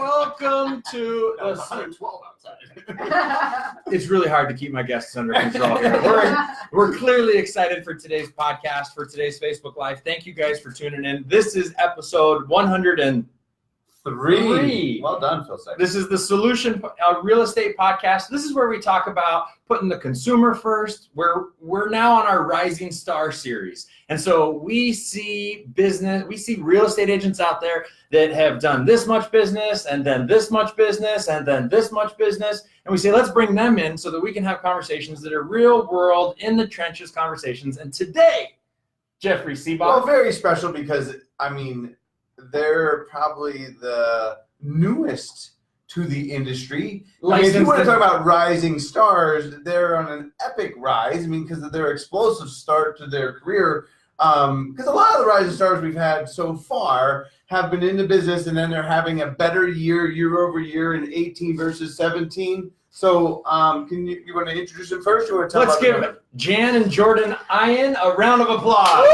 welcome to. It's 112 outside. It's really hard to keep my guests under control here. We're clearly excited for today's podcast, for today's Facebook Live. Thank you guys for tuning in. This is episode 103. Well done, Phil Sexton. This is the Solution Real Estate Podcast. This is where we talk about putting the consumer first. We're now on our Rising Star series. And so we see real estate agents out there that have done this much business and then this much business and then this much business. And we say, let's bring them in so that we can have conversations that are real world, in the trenches conversations. And today, Jeffrey Sibbach. Well, very special because, they're probably the newest to the industry. If you want to talk about rising stars, they're on an epic rise. Because of their explosive start to their career. Because a lot of the rising stars we've had so far have been in the business, and then they're having a better year over year in 18 versus 17. So, you want to introduce them first? Or want to Let's give Jan and Jordan Ayan a round of applause.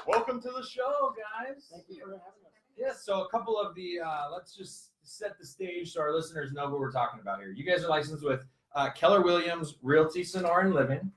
Welcome to the show, guys. Thank you for having us. Yes, so a couple of the, let's just set the stage so our listeners know who we're talking about here. You guys are licensed with Keller Williams Realty, Sonora, and Living.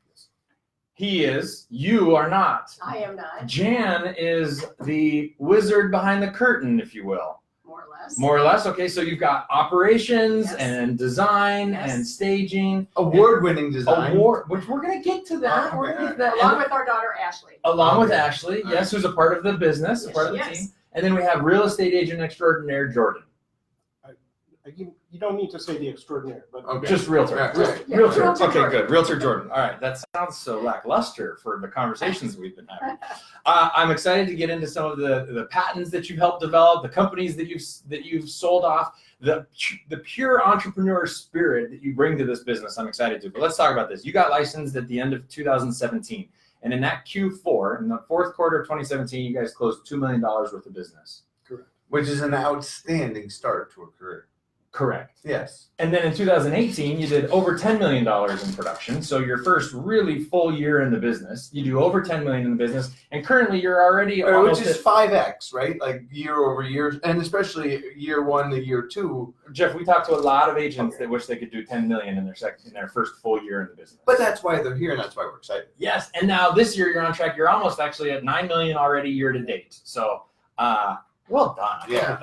He is. You are not. I am not. Jan is the wizard behind the curtain, if you will. More or less. More or less. Okay, so you've got operations Yes. and design Yes. and staging. Award-winning design. Which we're going to get to that. We're gonna get to that. Along with our daughter, Ashley. Along with Ashley, yes, who's a part of the business, a Yes, part of the yes. team. And then we have real estate agent extraordinaire Jordan. You don't need to say the extraordinary, but Okay. Just realtor. Right. Yeah, Realtor. Realtor Okay, Jordan. good. Realtor Jordan. All right. That sounds so lackluster for the conversations we've been having. I'm excited to get into some of the patents that you've helped develop, the companies that you've sold off, the pure entrepreneur spirit that you bring to this business. I'm excited to. But let's talk about this. You got licensed at the end of 2017. And in that Q4, in the fourth quarter of 2017, you guys closed $2 million worth of business. correct. Which is an outstanding start to a career. Correct. Yes. And then in 2018, you did over $10 million in production. So your first really full year in the business, you do over $10 million in the business. And currently you're already Which almost is 5x, right? Like year over year, and especially year 1 to year 2. Jeff, we talked to a lot of agents that wish they could do 10 million in their first full year in the business. But that's why they're here, and that's why we're excited. Yes. And now this year you're on track. You're almost actually at 9 million already year to date. So, well done. Yeah.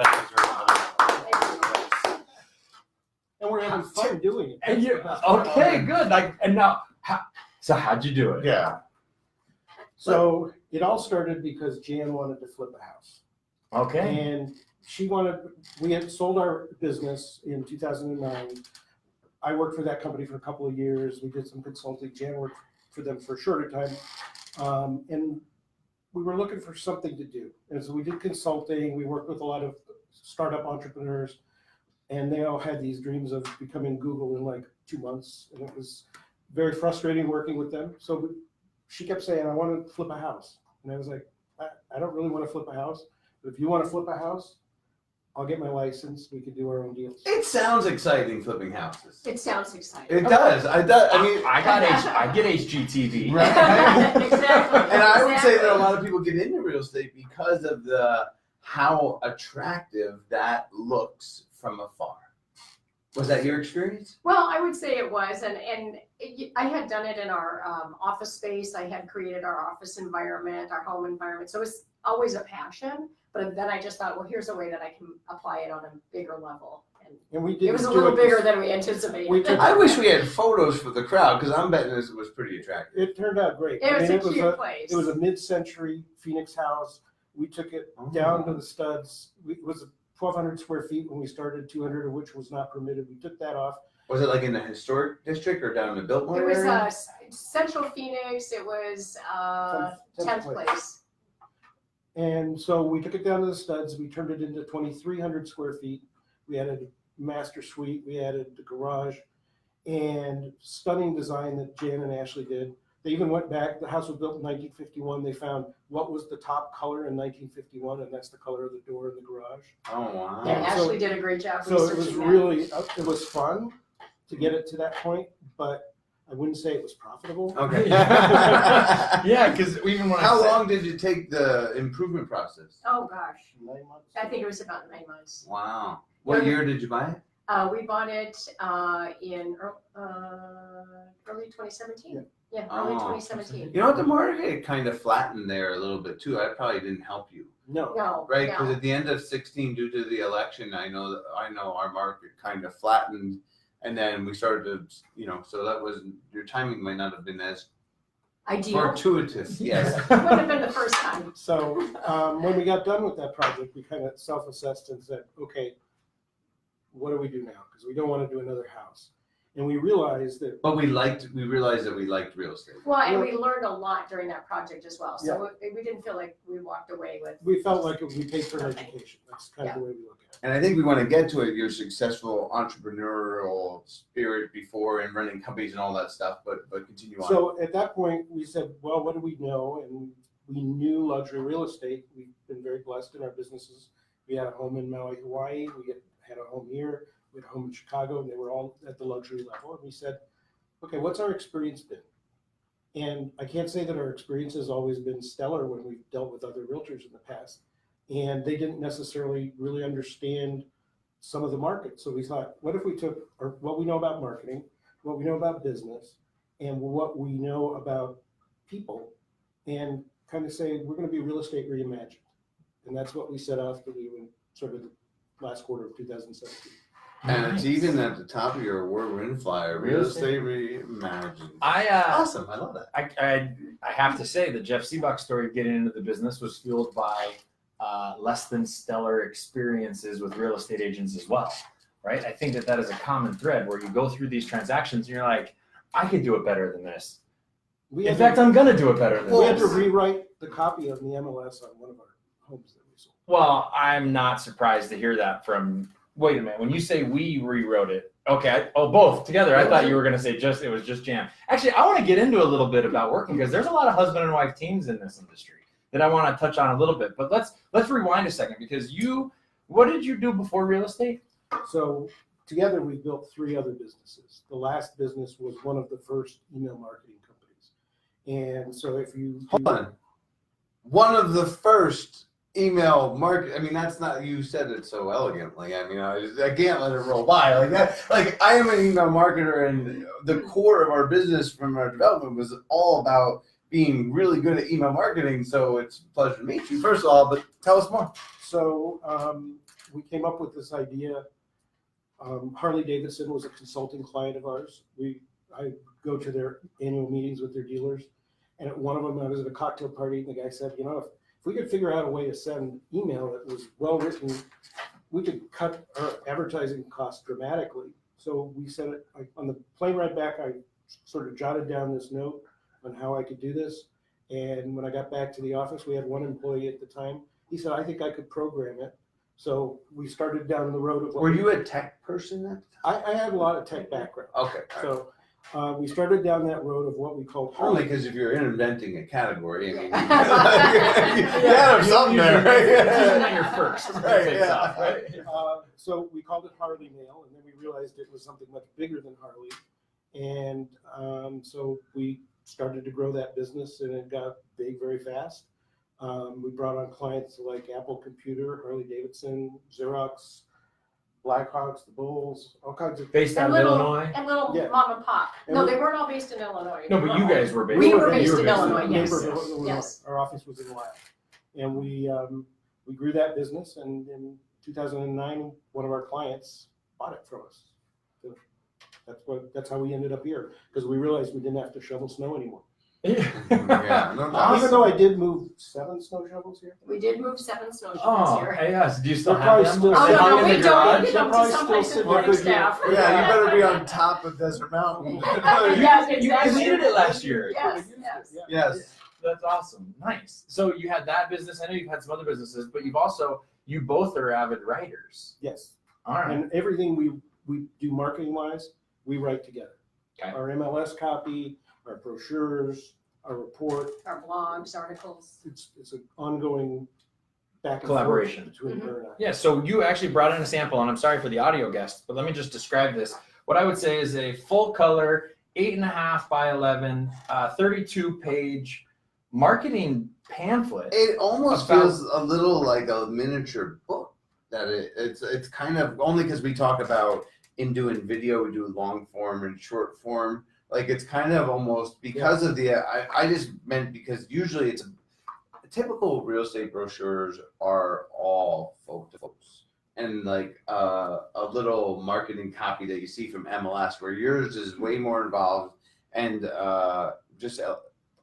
And we're having fun doing it. And you, That's the best part. okay, good. So how'd you do it? Yeah. So it all started because Jan wanted to flip a house. Okay. And we had sold our business in 2009. I worked for that company for a couple of years. We did some consulting. Jan worked for them for a shorter time. And we were looking for something to do. And so we did consulting. We worked with a lot of startup entrepreneurs. And they all had these dreams of becoming Google in like 2 months. And it was very frustrating working with them. So she kept saying, I want to flip a house. And I was like, I don't really want to flip a house. But if you want to flip a house, I'll get my license. We could do our own deals. It sounds exciting flipping houses. It sounds exciting. It does. I get HGTV. Right. Exactly. And I would say that a Exactly. lot of people get into real estate because of how attractive that looks from afar. Was that your experience? Well, I would say it was, and I had done it in our office space. I had created our office environment, our home environment. So it was always a passion. But then I just thought, well, here's a way that I can apply it on a bigger level. And we did. It was a little bigger than we anticipated. I wish we had photos for the crowd because I'm betting this was pretty attractive. It turned out great. It was a cute place. It was a mid-century Phoenix house. We took it down to the studs. It was 1,200 square feet when we started, 200 of which was not permitted. We took that off. Was it like in the historic district or down in the Biltmore It was area? Central Phoenix. It was 10th place. And so we took it down to the studs. We turned it into 2,300 square feet. We added a master suite. We added the garage and stunning design that Jan and Ashley did. They even went back. The house was built in 1951. They found what was the top color in 1951, and that's the color of the door in the garage. Oh, wow. Yeah, so- Ashley did a great job So it was researching that. really, it was fun to get it to that point, but I wouldn't say it was profitable. Okay. Yeah, because even when How long did you take the improvement process? Oh, gosh. 9 months. I think it was about 9 months. Wow. What year did you buy it? We bought it in early 2017. Yeah, early Oh. 2017. You know what? The market kind of flattened there a little bit too. I probably didn't help you, No. No. right? no. Because at the end of 16, due to the election, I know our market kind of flattened, and then we started to, so that was your timing might not have been as Ideal. fortuitous. Yes. Wouldn't have been the first time. So when we got done with that project, we kind of self-assessed and said, okay, what do we do now? Because we don't want to do another house. And we realized that. But we realized that we liked real estate. Well, and we learned a lot during that project as well. So we didn't feel like we walked away with. We felt like we paid for an education. That's kind of the way we look at it. And I think we want to get to it, your successful entrepreneurial spirit before and running companies and all that stuff, but continue on. So at that point, we said, well, what do we know? And we knew luxury real estate. We've been very blessed in our businesses. We had a home in Maui, Hawaii. We had a home here. We had a home in Chicago, and they were all at the luxury level. And we said, okay, what's our experience been? And I can't say that our experience has always been stellar when we've dealt with other realtors in the past. And they didn't necessarily really understand some of the market. So we thought, what if we took what we know about marketing, what we know about business, and what we know about people, and kind of say, we're going to be real estate reimagined. And that's what we set out to do in sort of the last quarter of 2017. And it's even at the top of your award-winning flyer, real estate reimagined. Awesome, I love that. I have to say the Jeff Sibbach story of getting into the business was fueled by less than stellar experiences with real estate agents as well, right? I think that is a common thread where you go through these transactions and you're like, I could do it better than this. In fact, I'm going to do it better than this. We had to rewrite the copy of the MLS on one of our homes that we sold. Well, I'm not surprised to hear that from. Wait a minute. When you say we rewrote it, okay. Both together. I thought you were going to say it was just Jan. Actually, I want to get into a little bit about working because there's a lot of husband and wife teams in this industry that I want to touch on a little bit. But let's rewind a second because what did you do before real estate? So together we built 3 other businesses. The last business was one of the first email marketing companies. And so if you Hold on. One of the first email market. I mean, that's not, you said it so elegantly. I mean, I can't let it roll by like that. Like, I am an email marketer, and the core of our business from our development was all about being really good at email marketing. So it's a pleasure to meet you, first of all, but tell us more. So we came up with this idea. Harley Davidson was a consulting client of ours. I go to their annual meetings with their dealers. And at one of them, I was at a cocktail party, and the guy said, if we could figure out a way to send email that was well written, we could cut our advertising costs dramatically. So we said it on the plane ride back. I sort of jotted down this note on how I could do this. And when I got back to the office, we had one employee at the time. He said, I think I could program it. So we started down the road of. Were you a tech person at the time? I had a lot of tech background. Okay. So we started down that road of what we called only because if you're inventing a category, I mean, yeah, something there, right? You're first. Right, yeah. Right? So we called it Harley Mail, and then we realized it was something much bigger than Harley. And so we started to grow that business, and it got big very fast. We brought on clients like Apple Computer, Harley Davidson, Xerox, Blackhawks, the Bulls, all kinds of. Based out of Illinois? And little Yeah. mom and pop. And No, we- they weren't all based in Illinois. No, but you guys were based. We were you based in Illinois, yes. Neighborhood, Illinois. Yes. Our office was in Lyle. And we grew that business, and in 2009, one of our clients bought it from us. So that's how we ended up here, because we realized we didn't have to shovel snow anymore. Yeah, no doubt. Even though I did move 7 snow shovels here. We did move 7 snow shovels Oh, here. hey, yes. Do you still They're have probably them? still Oh, Are they no, hung no, in we the don't garage? give them to Probably someplace still supporting sitting there. staff. Yeah, you better be on top of Desert Mountain. Yes, You exactly. needed it last year. Yes, yes. Yeah. Yes. That's awesome. Nice. So you had that business. I know you've had some other businesses, but you both are avid writers. Yes. All right. And everything we do marketing wise, we write together. Okay. Our MLS copy, our brochures, our report. Our blogs, articles. It's an ongoing back and Collaboration. forth between her and I. Yeah, so you actually brought in a sample, and I'm sorry for the audio guests, but let me just describe this. What I would say is a full color 8.5 by 11, 32-page marketing pamphlet. It almost about- feels a little like a miniature book. That it's kind of only because we talk about in doing video, we do long form and short form. Like it's kind of almost because of the. I just meant because usually it's typical real estate brochures are all photos and like a little marketing copy that you see from MLS, where yours is way more involved and just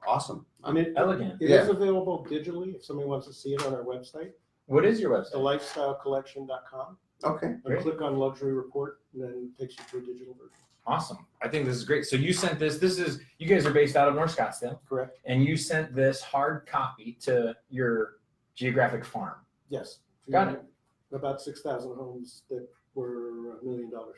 awesome. I mean, Elegant. It Yeah. is available digitally if somebody wants to see it on our website, What is your website? thelifestylecollection.com. Okay. And Great. click on luxury report, and then it takes you to a digital version. Awesome. I think this is great. So you sent this. This is, you guys are based out of North Scottsdale, Correct? and you sent this hard copy to your geographic farm. Yes. Got it. About 6,000 homes that were $1 million plus.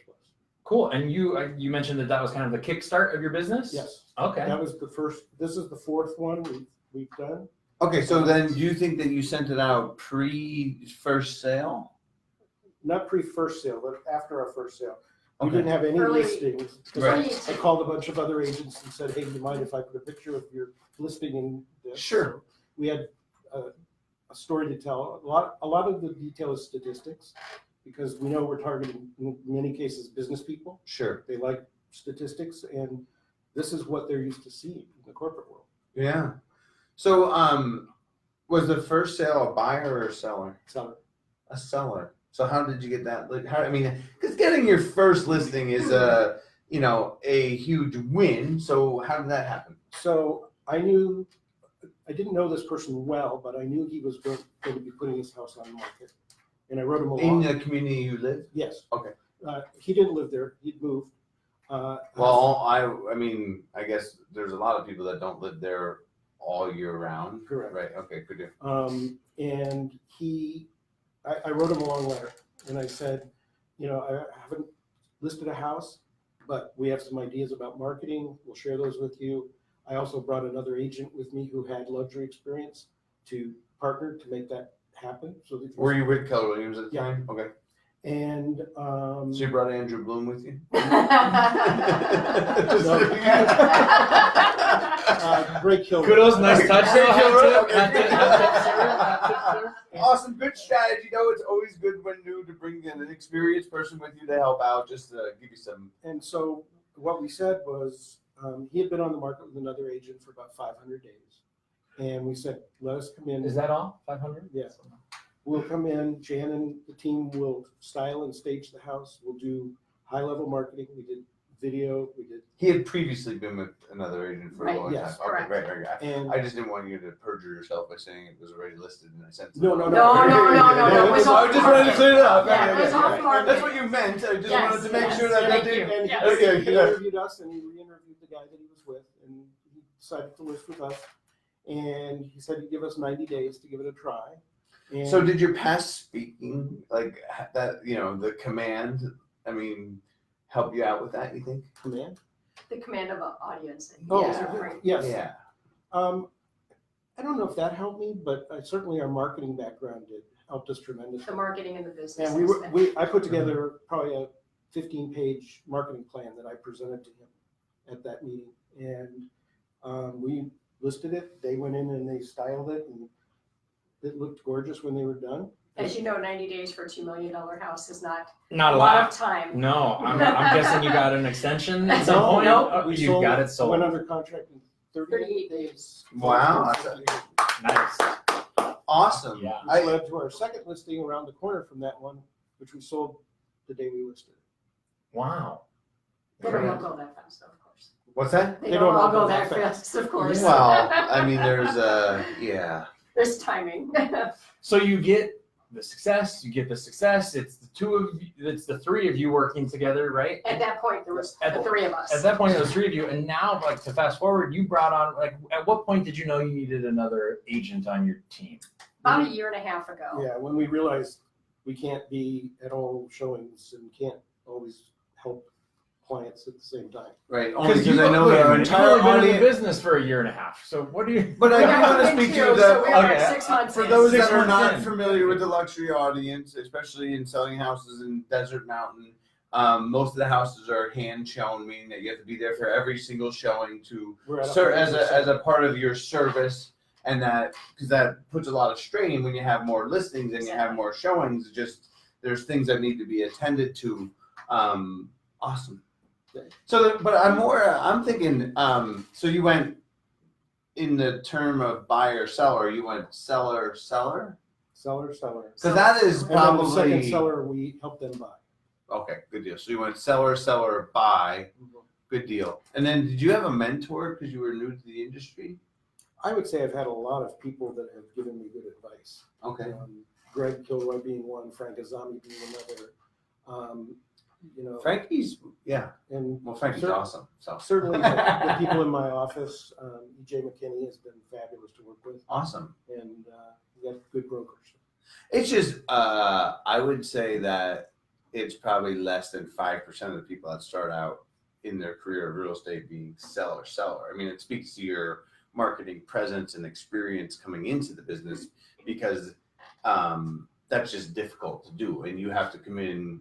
Cool. And you mentioned that was kind of the kickstart of your business? Yes. Okay. That was the first. This is the fourth one we've done. Okay, so then do you think that you sent it out pre-first sale? Not pre-first sale, but after our first sale. We Okay. didn't have any Early- listings. 'Cause Right. I called a bunch of other agents and said, hey, do you mind if I put a picture of your listing in this? Sure. So we had a story to tell. A lot of the detail is statistics, because we know we're targeting, in many cases, business people. Sure. They like statistics, and this is what they're used to seeing in the corporate world. Yeah. So, was the first sale a buyer or a seller? Seller. A seller. So how did you get that? Like, how, I mean, because getting your first listing is a huge win. So how did that happen? So I didn't know this person well, but I knew he was going to be putting his house on the market. And I wrote him In along. the community you live? Yes. Okay. He didn't live there. He'd moved. Well, I mean, I guess there's a lot of people that don't live there all year round. Correct. Right. Okay. Good deal. And I wrote him a long letter, and I said, I haven't listed a house, but we have some ideas about marketing. We'll share those with you. I also brought another agent with me who had luxury experience to partner to make that happen. So that Were you with Keller Williams at the Yeah. time? Okay. And So you brought Andrew Bloom with you? Greg Kilmer. Kudos, nice touch. Great Hat Kilmer, tip, okay. hat tip, hat tip, sir, hat tip, sir. Awesome, good strategy. It's always good when new to bring in an experienced person with you to help out, just to give you some. And so what we said was, he had been on the market with another agent for about 500 days. And we said, let us come in. Is that all? 500? Yes. We'll come in, Jan and the team will style and stage the house. We'll do high-level marketing. We did video, we did, He had previously been with another agent for a Right, long yes, time. Okay, correct. right. and I just didn't want you to perjure yourself by saying it was already listed in a sense. No. No, it was I off just wanted to clear it up. Yeah, it was off That's market. what you meant. I just Yes, wanted to make yes, sure that thank that you. didn't. and Yes. Okay, he yeah. interviewed us, and he re-interviewed the guy that he was with, and he decided to list with us. And he said he'd give us 90 days to give it a try. And So did your past speaking, like that, the command, help you out with that, you think? command? The command of an audience that you Oh, guys are bringing. yes. Yeah. I don't know if that helped me, but certainly our marketing background helped us tremendously. The marketing and the business. And aspect. I put together probably a 15-page marketing plan that I presented to him at that meeting. And we listed it. They went in and they styled it, and it looked gorgeous when they were done. As you know, 90 days for a $2 million house is not Not a a lot lot. of time. No, I'm guessing you got an extension at some No, point. no. Oh, We you got it Went sold. under contract in 38 days. Wow. Nice. Awesome. Yeah. Which led to our second listing around the corner from that one, which we sold the day we listed it. Wow. They don't all go that fast, of course. What's that? They don't all go that fast, of course. Well, there's yeah. There's timing. So you get the success. It's the two of you, it's the three of you working together, right? At that point, there was At the three of us. At that point, there was three of you, and now, like, to fast forward, you brought on, like, at what point did you know you needed another agent on your team? About a year and a half ago. Yeah, when we realized we can't be at all showings and can't always help clients at the same time. Right. Only because I know our you've entire only been in the audience. business for a year and a half. So what do you? But I do Yeah, want to I've been speak to too, the. so we're okay, like 6 months For in. those 6 that are months not in. familiar with the luxury audience, especially in selling houses in Desert Mountain, Most of the houses are hand shown, meaning that you have to be there for every single showing to We're at serve as 100%. a part of your service, and that because that puts a lot of strain when you have more listings and you have more showings. Just there's things that need to be attended to. Awesome. So, but I'm thinking. So you went in the term of buyer seller. You went seller. Seller. So that is And then the probably second seller, we help them buy. okay. Good deal. So you went seller, buy. Good deal. And then did you have a mentor because you were new to the industry? I would say I've had a lot of people that have given me good advice. Okay. Greg Kilroy being one, Frank Azami being another. Frankie's, and well, Frankie's awesome. So certainly the people in my office, EJ McKinney has been fabulous to work with, awesome. and we got good brokers. It's just, I would say that it's probably less than 5% of the people that start out in their career of real estate being seller. I mean, it speaks to your marketing presence and experience coming into the business because that's just difficult to do, and you have to come in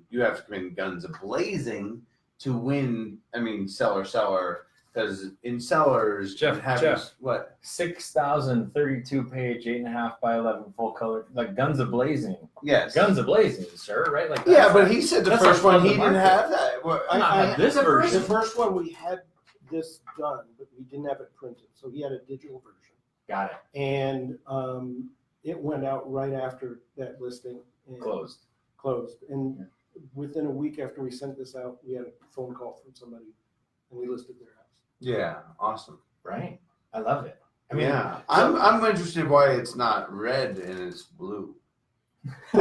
guns a-blazing to win. I mean, seller, because in sellers, Jeff, what 6,032 page, 8.5 by 11 full color, like guns a-blazing. Yes, Guns a-blazing, sir, right? Like yeah, but he said the that's first our one he fun to didn't market. have that. Well, This The version. first one we had this done, but we didn't have it printed, so he had a digital version, Got it. and it went out right after that listing and Closed. And within a week after we sent this out, we had a phone call from somebody, and we listed their house. yeah, awesome. Right. I love it. I mean, Yeah, I'm interested why it's not red and it's blue. it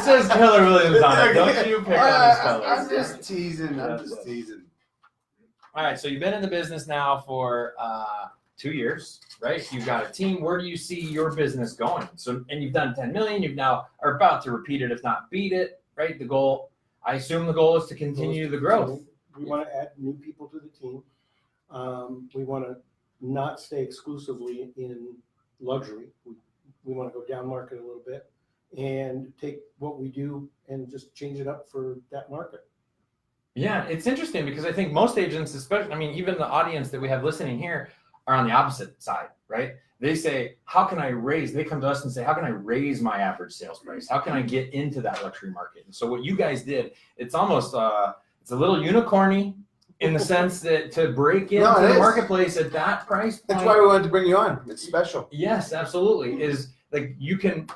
says Keller Williams on it. Don't you pick on his colors. I'm just teasing. All right, so you've been in the business now for 2 years, right? You've got a team. Where do you see your business going? So, and you've done 10 million. You've now are about to repeat it, if not beat it, right? The goal, I assume, the goal is to continue the growth. We want to add new people to the team. We want to not stay exclusively in luxury. We want to go down market a little bit and take what we do and just change it up for that market. Yeah, it's interesting because I think most agents, especially, I mean, even the audience that we have listening here, are on the opposite side, right? They say, how can I raise? They come to us and say, how can I raise my average sales price? How can I get into that luxury market? And so what you guys did, it's almost, it's a little unicorny in the sense that to break into the marketplace at that price point. That's why we wanted to bring you on. It's special. Yes, absolutely. Is like you can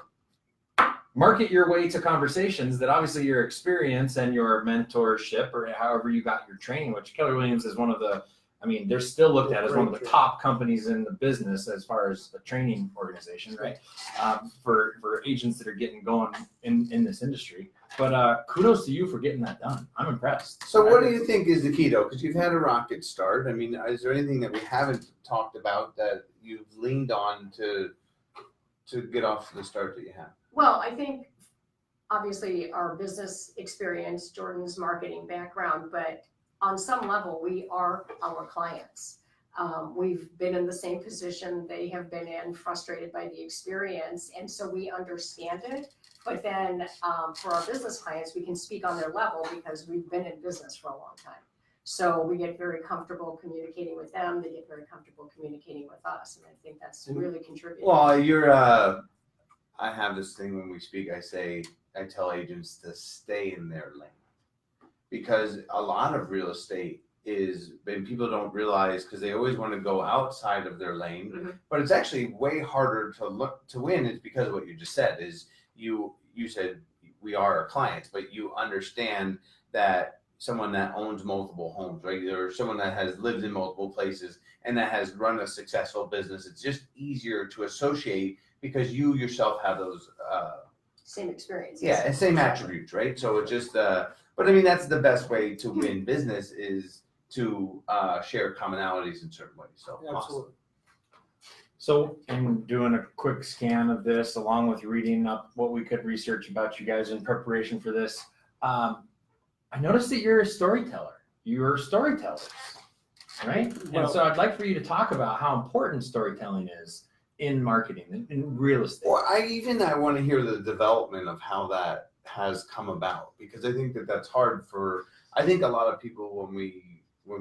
market your way to conversations that obviously your experience and your mentorship or however you got your training, which Keller Williams is one of the, I mean, they're still looked at as one of the top companies in the business as far as a training organization, right? For agents that are getting going in this industry. But kudos to you for getting that done. I'm impressed. So what do you think is the key though? Because you've had a rocket start. I mean, is there anything that we haven't talked about that you've leaned on to get off the start that you have? Well, I think obviously our business experience, Jordan's marketing background, but on some level, we are our clients. We've been in the same position they have been in, frustrated by the experience, and so we understand it. But then for our business clients, we can speak on their level because we've been in business for a long time. So we get very comfortable communicating with them. They get very comfortable communicating with us, and I think that's really contributing. Well, I have this thing when we speak. I tell agents to stay in their lane. Because a lot of real estate and people don't realize because they always want to go outside of their lane, but it's actually way harder to win. It's because of what you just said is you said we are our clients, but you understand that someone that owns multiple homes, right? Or someone that has lived in multiple places and that has run a successful business. It's just easier to associate because you yourself have those same experiences. Yeah, and same attributes, right? So it just but I mean, that's the best way to win business is to share commonalities in certain ways. So Absolutely. Awesome. So I'm doing a quick scan of this along with reading up what we could research about you guys in preparation for this. I noticed that you're a storyteller. You're storytellers, right? Well, and so I'd like for you to talk about how important storytelling is in marketing, in real estate. Well, I want to hear the development of how that has come about, because I think that that's hard for, I think a lot of people when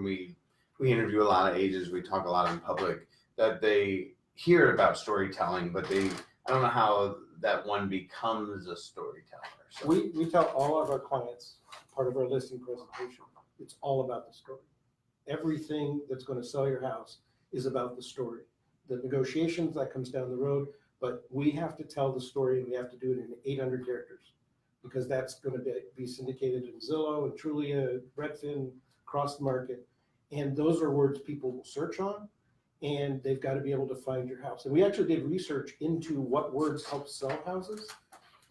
we interview a lot of agents, we talk a lot in public, that they hear about storytelling, but I don't know how that one becomes a storyteller. So. We tell all of our clients, part of our listing presentation, it's all about the story. Everything that's going to sell your house is about the story. The negotiations, that comes down the road, but we have to tell the story, and we have to do it in 800 characters, because that's going to be syndicated in Zillow and Trulia, Redfin, across the market. And those are words people will search on, and they've got to be able to find your house. And we actually did research into what words help sell houses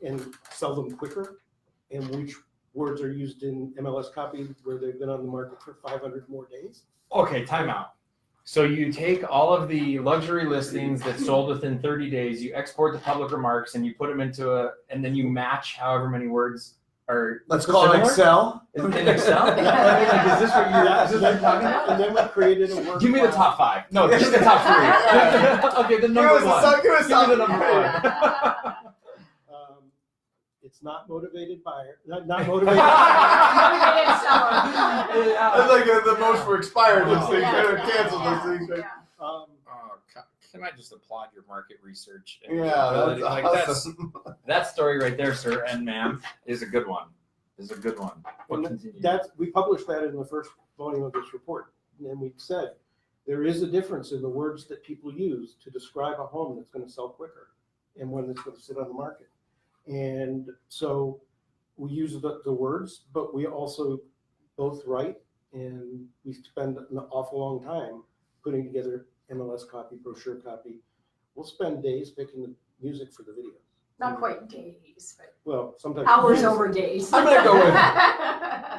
and sell them quicker, and which words are used in MLS copy where they've been on the market for 500 more days. Okay, time out. So you take all of the luxury listings that sold within 30 days, you export the public remarks, and you put them into and then you match however many words are. Let's call it Excel. Is it in Excel? I mean, like, is this what you're talking about? And then we created a word. Give me the top 5. No, give me the top 3. Okay, the number 1. Give me the number 1. It's not motivated buyer, not motivated. Motivated seller. That's like the most for expired listings, Yeah. canceled listings. Right? Can I just applaud your market research? Yeah, that's like awesome. that story right there, sir and ma'am, is a good one. We published that in the first volume of this report, and we said there is a difference in the words that people use to describe a home that's going to sell quicker and one that's going to sit on the market. And so we use the words, but we also both write, and we spend an awful long time putting together MLS copy, brochure copy. We'll spend days picking the music for the videos. Not quite days, but Well, sometimes hours over days. I'm gonna go with.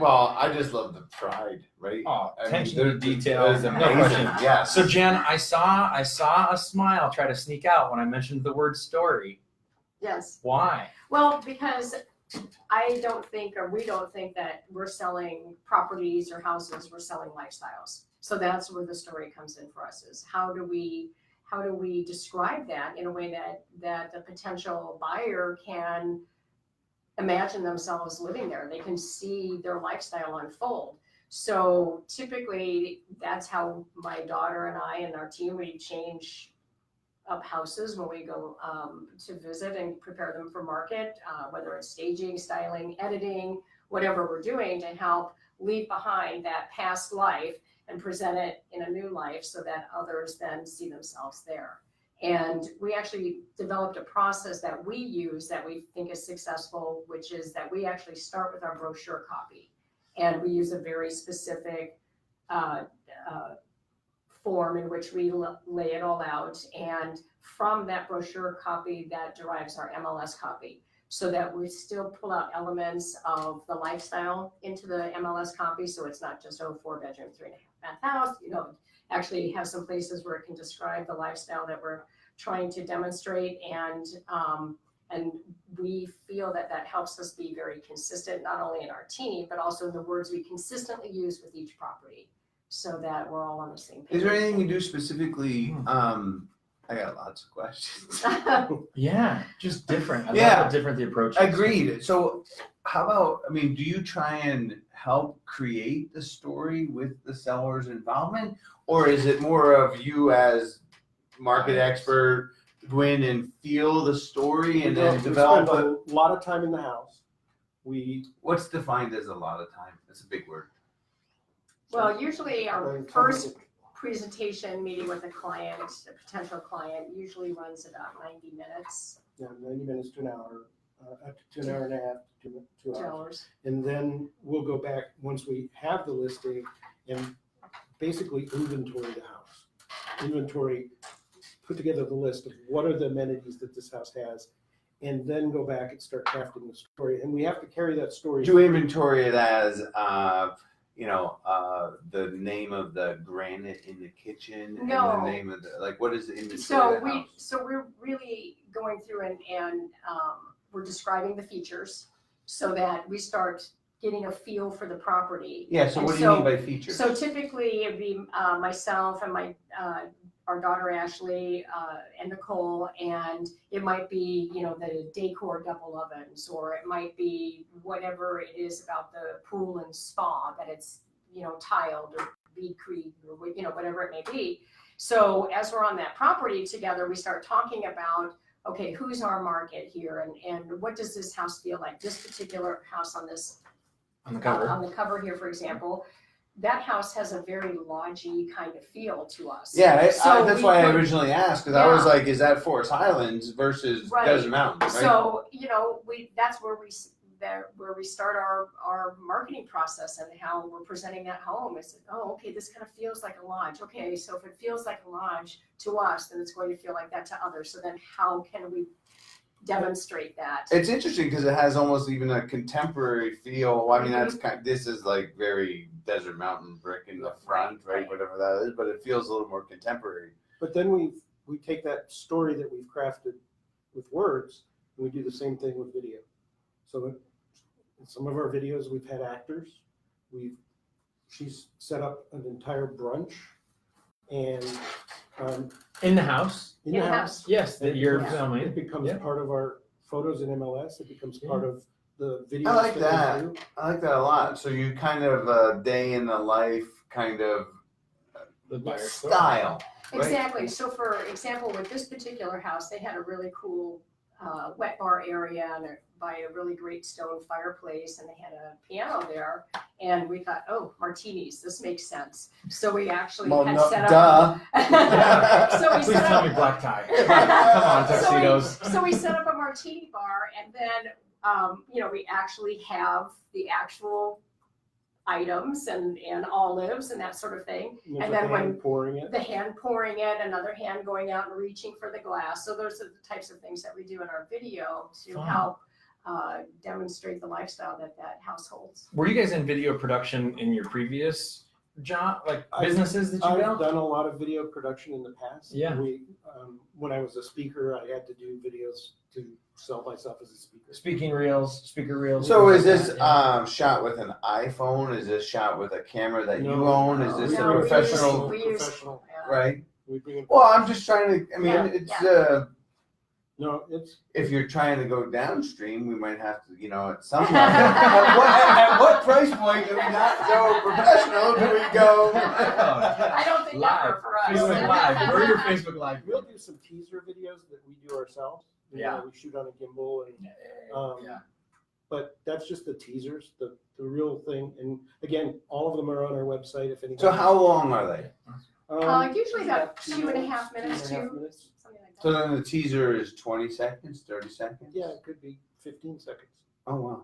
Well, I just love the pride, right? Oh, I mean, attention to detail is no amazing. question. Yes. So Jen, I saw a smile try to sneak out when I mentioned the word story. Yes. Why? Well, because I don't think, or we don't think that we're selling properties or houses, we're selling lifestyles. So that's where the story comes in for us, is how do we describe that in a way that the potential buyer can imagine themselves living there. They can see their lifestyle unfold. So typically that's how my daughter and I and our team, we change up houses when we go to visit and prepare them for market, whether it's staging, styling, editing, whatever we're doing to help leave behind that past life and present it in a new life so that others then see themselves there. And we actually developed a process that we use that we think is successful, which is that we actually start with our brochure copy. And we use a very specific form in which we lay it all out. And from that brochure copy, that derives our MLS copy, so that we still pull out elements of the lifestyle into the MLS copy. So it's not just, 4-bedroom, 3.5-bath house, actually have some places where it can describe the lifestyle that we're trying to demonstrate. And we feel that helps us be very consistent, not only in our team, but also in the words we consistently use with each property, so that we're all on the same page. Is there anything you do specifically? I got lots of questions. Yeah, just different. I love how different the approach is. Agreed. So how about, do you try and help create the story with the seller's involvement? Or is it more of you as market expert go in and feel the story and then develop a lot of time in the house. What's defined as a lot of time? That's a big word. Well, usually our first presentation meeting with a client, a potential client, usually runs about 90 minutes. Yeah, 90 minutes to an hour, up to an hour and a half to 2 2 hours. hours. And then we'll go back once we have the listing and basically inventory the house. Put together the list of what are the amenities that this house has, and then go back and start crafting the story. And we have to carry that story. Do inventory it as, the name of the granite in the kitchen? No. And the name of what is the inventory of the house? So we're really going through and we're describing the features so that we start getting a feel for the property. Yeah, so what do you mean by features? So typically it'd be myself and my our daughter Ashley and Nicole, and it might be, you know, the decor double ovens, or it might be whatever it is about the pool and spa, that it's, you know, tiled or bead-creed or, you know, whatever it may be. So as we're on that property together, we start talking about, okay, who's our market here, and what does this house feel like? This particular house on this On the cover. on the cover here, for example, that house has a very lodgy kind of feel to us. Yeah, So that's we why I put- originally asked, because I was Yeah. like, is that Forest Highlands versus Right. Desert Mountain? Right? So, you know, that's where we start our marketing process and how we're presenting that home. Is, oh, okay, this kind of feels like a lodge. Okay, so if it feels like a lodge to us, then it's going to feel like that to others. So then how can we demonstrate that? It's interesting because it has almost even a contemporary feel. I mean, this is like very Desert Mountain brick in the front, right? Whatever that is, but it feels a little more contemporary. But then we take that story that we've crafted with words, and we do the same thing with video. So in some of our videos, we've had actors. She's set up an entire brunch, and In the house. in the house. Yes, that you're Yeah. filming. It becomes Yeah. part of our photos in MLS. It becomes part of the videos. I like we that. do. I like that a lot. So you kind of day in the life kind of The buyer store. style. Right. Exactly. So for example, with this particular house, they had a really cool wet bar area and by a really great stone fireplace, and they had a piano there. And we thought, oh, martinis, this makes sense. So we actually Well, had no, set duh. up. So we Please set tell up. me black tie. Come on, tuxedos. So we set up a martini bar, and then you know, we actually have the actual items and olives and that sort of thing. There's And a then when hand pouring it. the hand pouring it, another hand going out and reaching for the glass. So those are the types of things that we do in our video to Fun. help demonstrate the lifestyle that house holds. Were you guys in video production in your previous job, like businesses that you I've built? done a lot of video production in the past. Yeah. When I was a speaker, I had to do videos to sell myself as a speaker. Speaking reels, speaker reels. So things is like this that, yeah. shot with an iPhone? Is this shot with a camera that you No. own? Is this No, a we professional? use- Professional. Yeah. Right. We bring in. Well, I'm just trying to. I mean, Yeah, it's No, it's if you're trying to go downstream, we might have to, at some level. at what price point do we not go professional? Do we go? I don't think Live. ever for us. Facebook Live. We're your Facebook Live. we'll do some teaser videos that we do ourselves. Yeah. We shoot on a gimbal and Yeah. but that's just the teasers, the real thing. And again, all of them are on our website if anything. So how long are they? Usually about 2.5 minutes, 2.5 two, minutes. something like that. So then the teaser is 20 seconds, 30 seconds? Yeah, it could be 15 seconds. Oh, wow.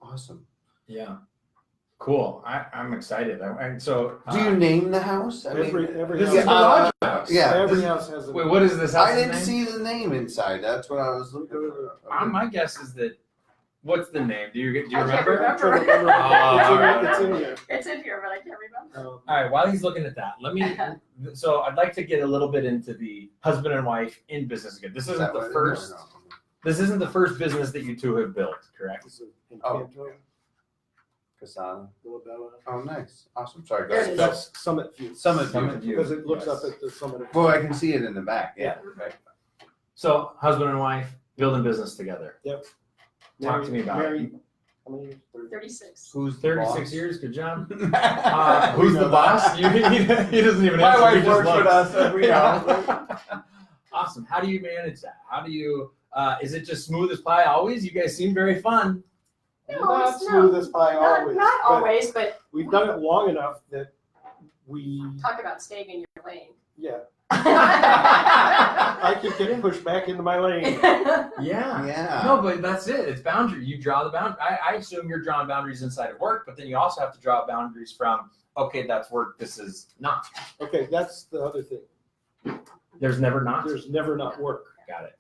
Awesome. Yeah. Cool. I'm excited. So Do you name the house? I mean, Every this house, is the lodge house. yeah. every house has a Wait, what is this house? I didn't see the name inside. That's what I was looking for. My guess is that. What's the name? Do you I can't remember? I'm trying to remember. Oh, It's in here. It's in here, but I can't remember. All right. While he's looking at that, let me. So I'd like to get a little bit into the husband and wife in business again. This Is isn't that the what- first. no. This isn't the first business that you two have built, correct? It's in Oh. Canto, Casada. Villabella. Oh, nice. Awesome. Sorry, There it guys. is. That's Summit View. Summit Summit View. View. Because it looks Yes. up at the summit of. Well, I can see it in the back. Yeah. Right. So husband and wife building business together. Talk to me about it. Married, how many years? 36. Who's the 36 boss? years. Good job. Who's Who's the boss? He doesn't even My answer. wife he just works with looks. us, and we know. Awesome. How do you manage that? How do you? Is it just smooth as pie always? You guys seem very fun. No, Not it's smooth as pie always. Not but always, but We've done it long enough that we, talk about staying in your lane. yeah, I keep getting pushed back into my lane. Yeah. Yeah. No, but that's it. It's boundary. You draw the boundary. I assume you're drawing boundaries inside of work, but then you also have to draw boundaries from, okay, that's work. This is not. Okay, that's the other thing. There's never not. There's never not work. Got it.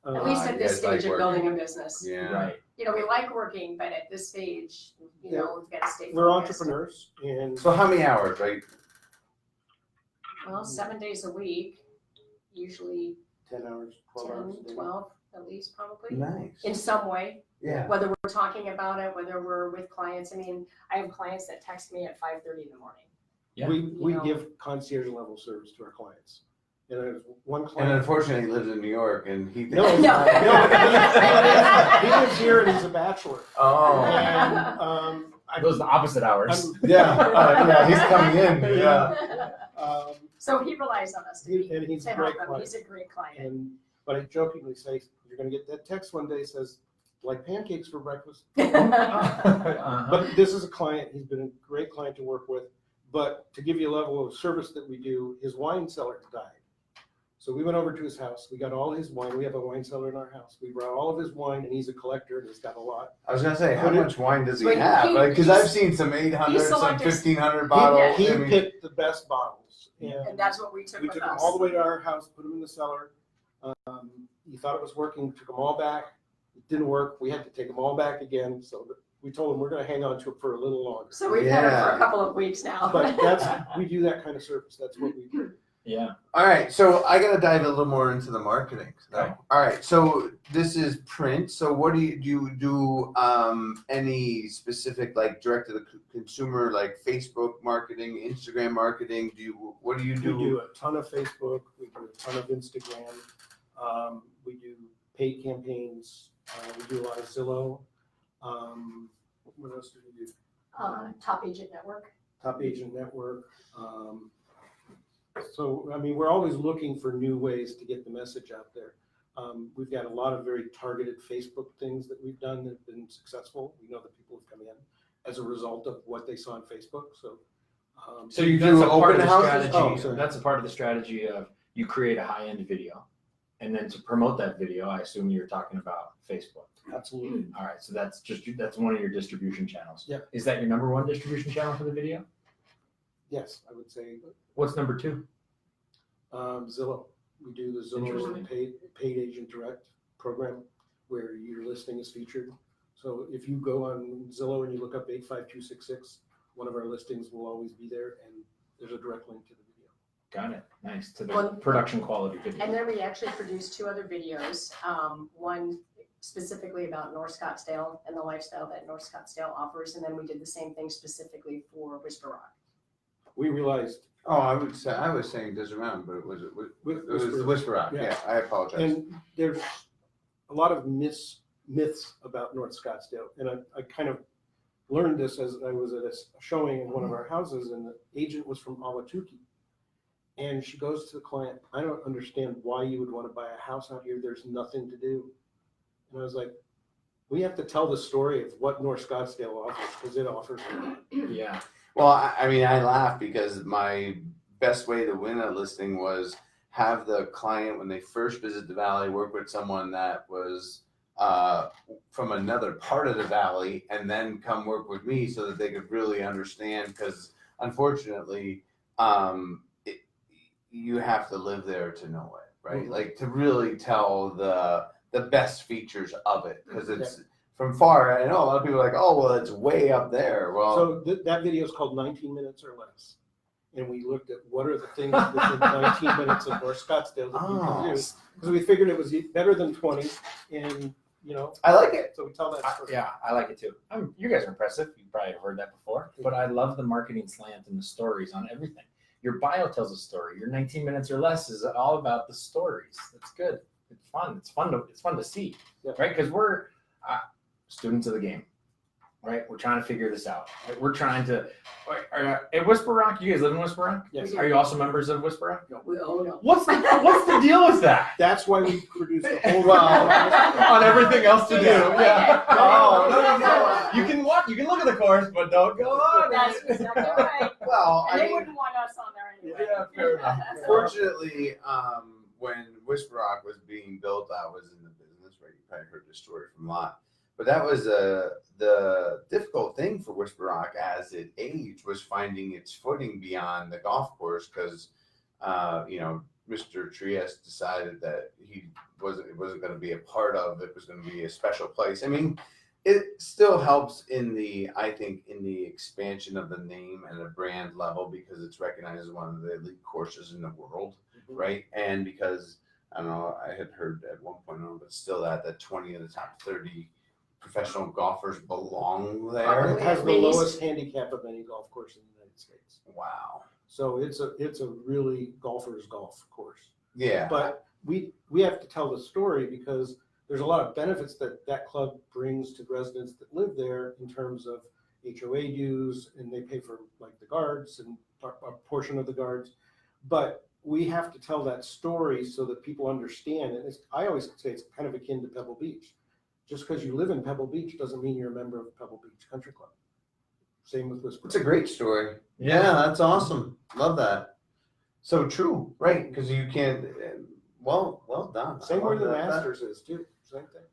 At least you at this guys like stage of working. building a business. Yeah. Right. You know, we like working, but at this stage, you know, we've got to stay We're focused. entrepreneurs and So how many hours, right? Well, 7 days a week, usually 10 hours, 12 hours. 10, a day. 12 at least probably, Nice. in some way. Yeah. Whether we're talking about it, whether we're with clients. I mean, I have clients that text me at 5:30 in the morning. Yeah. We give concierge level service to our clients. And there's one And client. unfortunately, he lives in New York, and he thinks. No, No. he lives here and he's a bachelor. Oh. And Those are the opposite hours. Yeah, he's coming in. Yeah. So he relies on us to be, And he's to a great help him. client. He's a great client. But I jokingly say, you're going to get that text one day says, like pancakes for breakfast. Uh-huh. But this is a client, he's been a great client to work with. But to give you a level of service that we do, his wine cellar died. So we went over to his house, we got all his wine, we have a wine cellar in our house. We brought all of his wine, and he's a collector, and he's got a lot. I was gonna say, how much wine does he Wait, have? Because he's- I've seen some 800, some selected- 1,500 bottles. He I mean, picked the best bottles. And that's what we took We with took them us. all the way to our house, put them in the cellar. He thought it was working, took them all back. It didn't work. We had to take them all back again. So we told him we're going to hang on to it for a little longer. So we've had it for Yeah. a couple of weeks now. But we do that kind of service. That's what we do. Yeah. all right, so I gotta dive a little more into the marketing. Okay. All right, so this is print. So what do you do? Any specific like direct to the consumer, like Facebook marketing, Instagram marketing? What do you do? We do a ton of Facebook. We do a ton of Instagram. We do paid campaigns. We do a lot of Zillow. What else do we do? Top Agent Network. Top Agent Network. So, I mean, we're always looking for new ways to get the message out there. We've got a lot of very targeted Facebook things that we've done that have been successful. We know that people have come in as a result of what they saw on Facebook. So you that's do a part of open the houses? strategy. Oh, sorry. That's a part of the strategy of you create a high-end video, and then to promote that video, I assume you're talking about Facebook. Absolutely. All right, so that's one of your distribution channels. Yeah. Is that your number one distribution channel for the video? Yes, I would say What's number two? Zillow. We do the Zillow Interesting. paid agent direct program where your listing is featured. So if you go on Zillow and you look up 85266, one of our listings will always be there, and there's a direct link to the video. Got it. Nice. To the Well, production quality video. And then we actually produced 2 other videos. One specifically about North Scottsdale and the lifestyle that North Scottsdale offers. And then we did the same thing specifically for Whisper Rock. We realized, Oh, I was saying this around, but it was Whisper Rock. Yeah. Yeah, I apologize. and there's a lot of myths about North Scottsdale, and I kind of learned this as I was at a showing in one of our houses, and the agent was from Awatuki. And she goes to the client, I don't understand why you would want to buy a house out here. There's nothing to do. And I was like, we have to tell the story of what North Scottsdale offers, because it offers a lot. Yeah. Well, I mean, I laugh because my best way to win a listing was have the client, when they first visit the valley, work with someone that was from another part of the valley, and then come work with me so that they could really understand. Because unfortunately, you have to live there to know it, right? Mhm. Like to really tell the best features of it, because it's from far. I know a lot of people are like, oh, well, it's way up there. Well, So that video is called 19 Minutes or Less. And we looked at what are the things within 19 minutes of North Scottsdale that we can do. Because we figured it was better than 20. And, you know, I like it. so we tell that story. Yeah, I like it too. You guys are impressive. You probably have heard that before, but I love the marketing slant and the stories on everything. Your bio tells a story. Your 19 minutes or less is all about the stories. That's good. It's fun. It's fun to see, Yeah. right? Because we're students of the game, right? We're trying to figure this out. Right? We're trying to. At Whisper Rock, you guys live in Whisper Rock? Yes. Are you also members of Whisper Rock? No. What's the deal with that? That's why we produced a whole On everything else to do. Yeah. Oh, no. You can walk. You can look at the course, but don't go on. That's exactly right. Well, And I they mean, wouldn't want us on there anyway. Yeah, fair enough. fortunately, when Whisper Rock was being built, I was in the business, right? You probably heard this story from Lot. But that was the difficult thing for Whisper Rock as it aged, was finding its footing beyond the golf course, because Mr. Trieste decided that it wasn't going to be a part of it. Was going to be a special place. I mean, it still helps in the expansion of the name and the brand level, because it's recognized as one of the elite courses in the world, right? And because I don't know, I had heard at one point, but still that 20 of the top 30 professional golfers belong there. Probably. It has the Least. lowest handicap of any golf course in the United States. Wow. So it's a really golfer's golf course. Yeah. But we have to tell the story because there's a lot of benefits that club brings to residents that live there in terms of HOA dues, and they pay for like the guards and a portion of the guards. But we have to tell that story so that people understand. And I always say it's kind of akin to Pebble Beach. Just because you live in Pebble Beach doesn't mean you're a member of Pebble Beach Country Club. Same with Whisper. It's a great story. Yeah, that's awesome. Love that. So true, right? Because you can't. Well done. Same I where love the that. Masters is too. Same thing.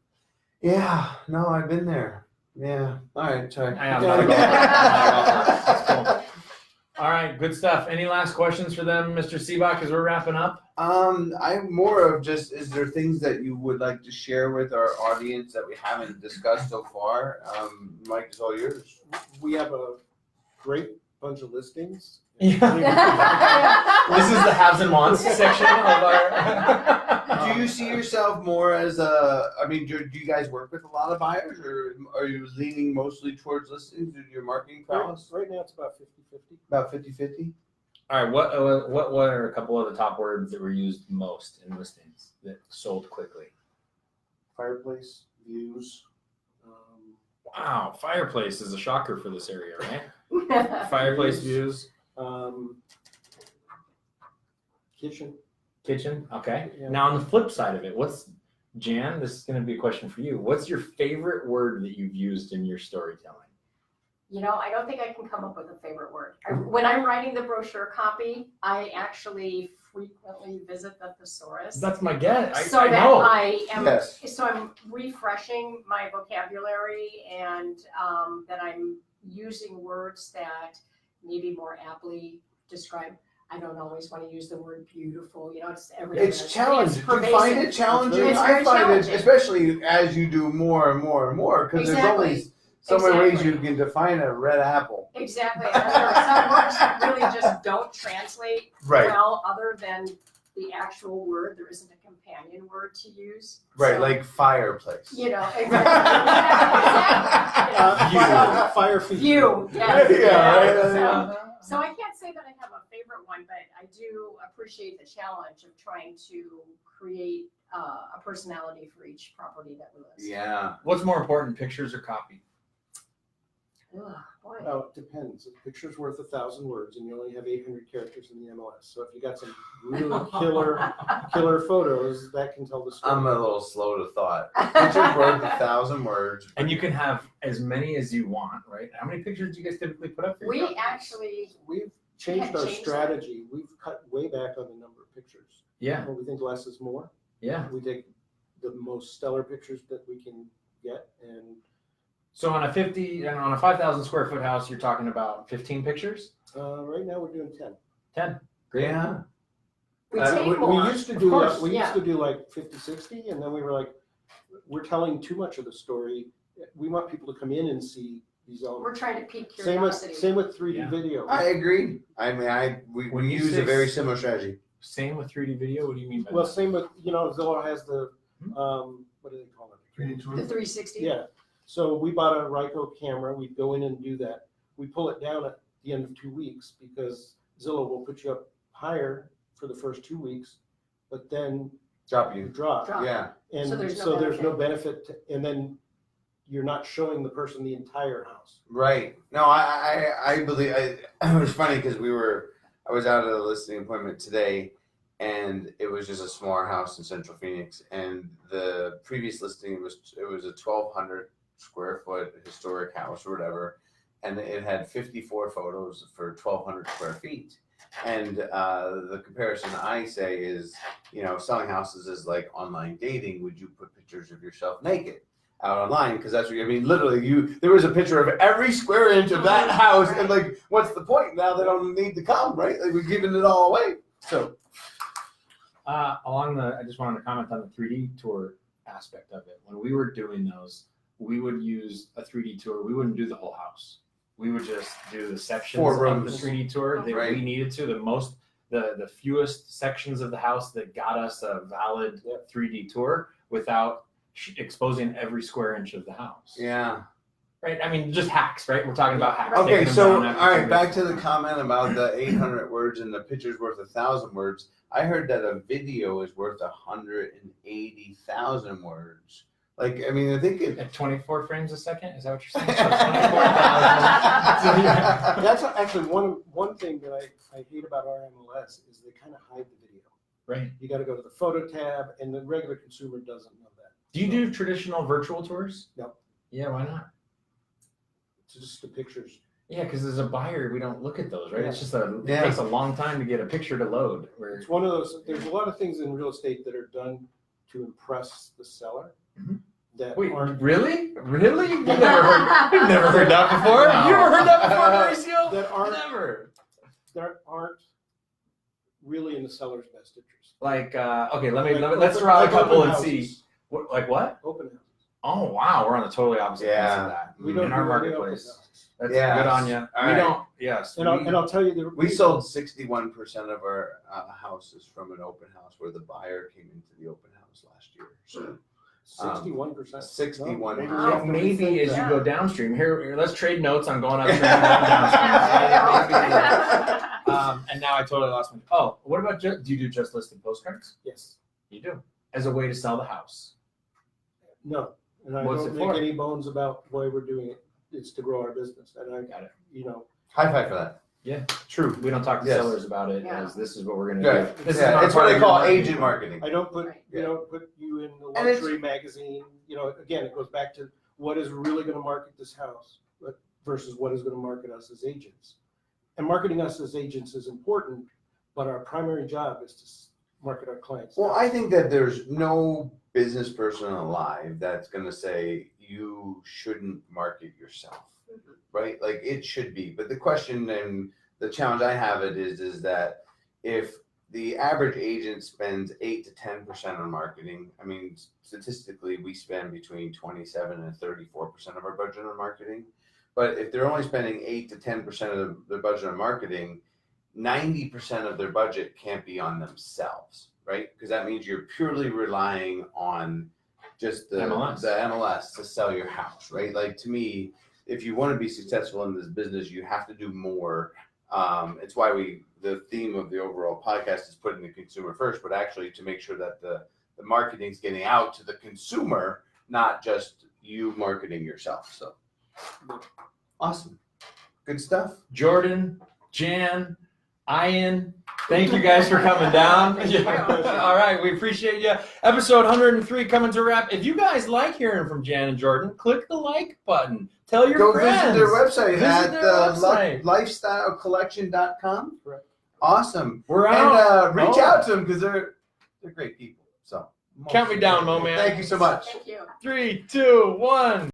Yeah. No, I've been there. Yeah. All right. Sorry. I am not a golfer. That's cool. All right, good stuff. Any last questions for them, Mr. Sibbach, as we're wrapping up? I'm more of just, is there things that you would like to share with our audience that we haven't discussed so far? Mike, it's all yours. We have a great bunch of listings. This is the haves and wants section of our. Do you see yourself more as do you guys work with a lot of buyers, or are you leaning mostly towards listings due to your marketing prowess? Right now it's about 50-50. About 50-50? All right, what are a couple of the top words that were used most in listings that sold quickly? Fireplace, views. Wow, fireplace is a shocker for this area, right? Fireplace views. Kitchen. Okay. Yeah. Now on the flip side of it, Jan, this is going to be a question for you. What's your favorite word that you've used in your storytelling? I don't think I can come up with a favorite word. When I'm writing the brochure copy, I actually frequently visit the thesaurus. That's my guess. So I that know. I'm refreshing my vocabulary, and that I'm using words that maybe more aptly describe. I don't always want to use the word beautiful. It's everything. It's challenging. Do you pervasive. find it challenging? It's I very find challenging. it, especially as you do more and more and more, because there's always so many ways you can define a red apple. Exactly. And there are some words that really just don't translate well, other than the actual word. There isn't a companion word to use. Right, So, like fireplace. exactly. Fire feet. View. Yes. Yeah. So I can't say that I have a favorite one, but I do appreciate the challenge of trying to create a personality for each property that we list. Yeah. What's more important, pictures or copy? Ugh, boy. Now, it depends. A picture's worth 1,000 words, and you only have 800 characters in the MLS. So if you got some really killer photos, that can tell the story. I'm a little slow to thought. Pictures worth 1,000 words. And you can have as many as you want, right? How many pictures do you guys typically put up for your We properties? actually, We've changed our changed strategy. We've cut way back on the number of pictures. Yeah, We think less is more. yeah. We take the most stellar pictures that we can get, and So on a 5,000 square foot house, you're talking about 15 pictures? right now we're doing 10. 10. Great. Yeah. we Uh, take We more. used to Of do course, we yeah. used to do like 50, 60, and then we were like, we're telling too much of the story. We want people to come in and see these elements. We're trying to pique Same with curiosity. 3D Yeah. video. I agree. I mean, we When you use say a very similar strategy. Same with 3D video? What do you mean by Well, that? same with Zillow has the what do they call it? 3D tour. The 360. Yeah. So we bought a Ryko camera. We'd go in and do that. We pull it down at the end of 2 weeks because Zillow will put you up higher for the first 2 weeks, but then Drop you you. drop. Drop. Yeah. And So so there's no there's no benefit and then you're not showing the person the entire house. Right. No, I believe it was funny because I was out at a listing appointment today, and it was just a smaller house in Central Phoenix, and the previous listing was a 1,200 square foot historic house or whatever, and it had 54 photos for 1,200 square feet. And the comparison I say is, selling houses is like online dating. Would you put pictures of yourself naked out online? Because that's what literally there was a picture of every square inch of that house, and like, what's the point? Now they don't need to come, right? Like, we're giving it all away. So I just wanted to comment on the 3D tour aspect of it. When we were doing those, we would use a 3D tour. We wouldn't do the whole house. We would just do the sections 4 of rooms. the 3D tour that Right. we needed to. The fewest sections of the house that got us a valid 3D tour without exposing every square inch of the house. Yeah. Right. I mean, just hacks. Right. We're talking about hacks. Okay, taking them so down after all right, 2 back weeks. to the comment about the 800 words and the picture's worth 1,000 words. I heard that a video is worth 180,000 words. Like, I mean, I think it. At 24 frames a second. Is that what you're saying? So 24,000. That's actually one thing that I hate about our MLS is they kind of hide the video. Right. You got to go to the photo tab, and the regular consumer doesn't know that. Do you do traditional virtual tours? No. Yeah. Why not? It's just the pictures. Yeah, because as a buyer, we don't look at those, right? Yeah. It's just it takes a long time to get a picture to load. Where It's one of those. There's a lot of things in real estate that are done to impress the seller. Mhm. That wait, aren't really? We've never heard that before. No. You ever heard that before, Mauricio? that aren't Never. really in the seller's best interest. Like, okay, Like let's draw a like couple open and see. houses. What, like what? Open houses. Oh wow, we're on the totally opposite ends Yeah. of that. We Mm. don't In our do any open marketplace. houses. That's Yes. good on you. All We right. don't. Yes. And I'll tell you the We sold 61% of our houses from an open house where the buyer came into the open house last year. So 61%. 61%. Yeah, maybe as you Yeah. go downstream. Here, let's trade notes on going upstream and going downstream. And now I totally lost my. Oh, what about do you do just listed postcards? Yes. You do, as a way to sell the house. No. And I What's don't it make for? any bones about why we're doing it. It's to grow our business. And I Got it. high five for that. Yeah. True. We don't talk to Yes. sellers about it Yeah. as this is what we're gonna Yeah, do. This yeah, not it's part what of they your call marketing. agent marketing. don't put Right. you don't put you in the And it's- luxury magazine. Again, it goes back to what is really going to market this house versus what is going to market us as agents. And marketing us as agents is important, but our primary job is to market our clients. Well, I think that there's no business person alive that's going to say you shouldn't market yourself, right? Like it should be. But the question and the challenge I have is that if the average agent spends 8 to 10% on marketing, I mean, statistically, we spend between 27 and 34% of our budget on marketing. But if they're only spending 8 to 10% of their budget on marketing, 90% of their budget can't be on themselves, right? Because that means you're purely relying on just the MLS to sell your house, right? Like to me, if you want to be successful in this business, you have to do more. It's why the theme of the overall podcast is putting the consumer first, but actually to make sure that the marketing's getting out to the consumer, not just you marketing yourself. So awesome. Good stuff. Jordan, Jan, Ayan, thank you guys for coming down. Thank you. All right, we appreciate you. Episode 103 coming to wrap. If you guys like hearing from Jan and Jordan, click the like button. Tell your Go friends. visit their website Visit their website. lifestylecollection.com. Correct. Awesome. We're And out. reach Oh. out to them because they're great people. So Count me down, Mo Man. Thank you so much. Thank you. 3, 2, 1.